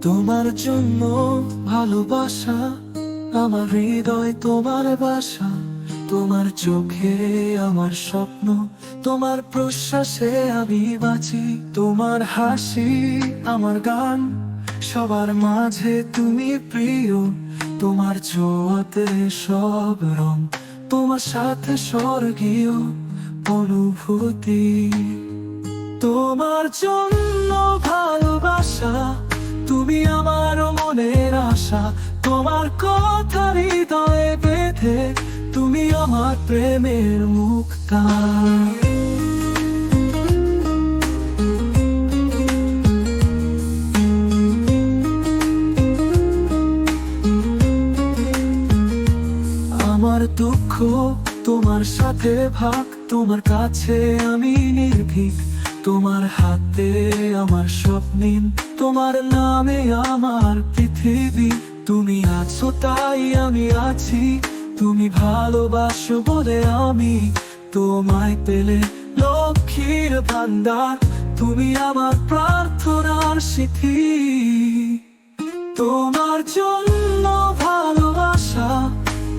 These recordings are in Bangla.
তোমার জন্য ভালোবাসা, আমার হৃদয় তোমার বাসা। তোমার চোখে আমার স্বপ্ন, তোমার প্রশ্বাসে আমি বাঁচি। তোমার হাসি আমার গান, সবার মাঝে তুমি প্রিয়। তোমার ছোঁয়াতে সব রং, তোমার সাথে স্বর্গীয় অনুভূতি। তোমার জন্য ভালোবাসা, তুমি আমার মনের আশা। তোমার কথা হৃদয়ে বেঁধে, তুমি আমার প্রেমের মুক্তা। আমার দুঃখ তোমার সাথে ভাগ, তোমার কাছে আমি নির্ভীক। তোমার হাতে আমার স্বপ্নিন, তোমার নামে আমার পৃথিবী। তুমি আছো তাই আমি আছি, তুমি ভালোবাসো বলে আমি তোমায় পেলে লক্ষ্মীর ভান্ডার। তুমি আমার প্রার্থনার সিথি। তোমার জন্য ভালোবাসা,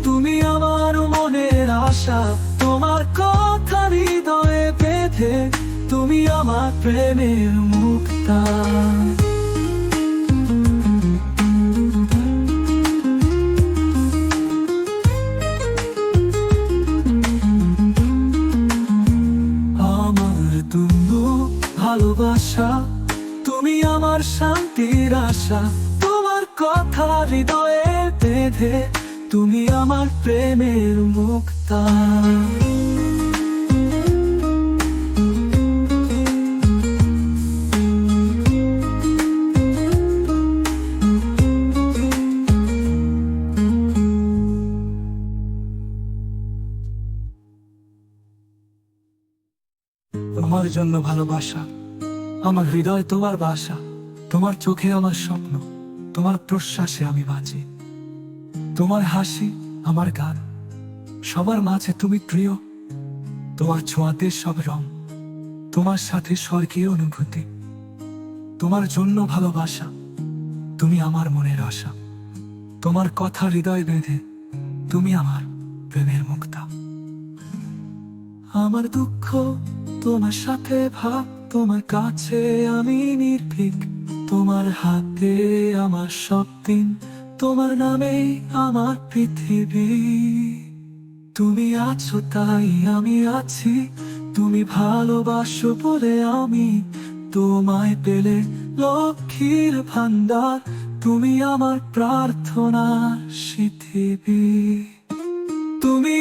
তুমি আমার মনের আশা। তোমার কথা হৃদয়ে বেঁধে, তুমি আমার প্রেমের মুক্তা। আমার তুমি ভালোবাসা, তুমি আমার শান্তির আশা। তোমার কথা হৃদয়ে বেঁধে, তুমি আমার প্রেমের মুক্তা। তোমার জন্য ভালোবাসা, আমার হৃদয় তোমার বাসা। তোমার চোখে আমার স্বপ্ন, তোমার প্রশ্বাসে আমি বাঁচি। তোমার হাসি আমার গান, সবার মাঝে তুমি প্রিয়। তোমার ছোঁয়াতে সব রং, তোমার সাথে স্বর্গীয় অনুভূতি। তোমার জন্য ভালোবাসা, তুমি আমার মনের আশা। তোমার কথা হৃদয় বেঁধে, তুমি আমার প্রেমের মুক্তা। আমার দুঃখ তোমার সাথে ভাগ, তোমার কাছে আমি নির্ভীক। তোমার হাতে আমার স্বপ্ন, তোমার নামেই আমার পৃথিবী। তুমি আছো তাই আমি আছি, তুমি ভালোবাসো বলে আমি তোমায় পেলে লক্ষ্মীর ভান্ডার। তুমি আমার প্রার্থনার পৃথিবী। তুমি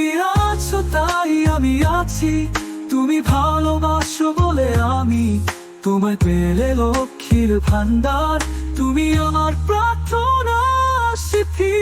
আছো তাই আমি আছি, তুমি ভালোবাসো বলে আমি তোমায় পেলে লক্ষ্মীর ভান্ডার। তুমি আমার প্রার্থনা সিথি।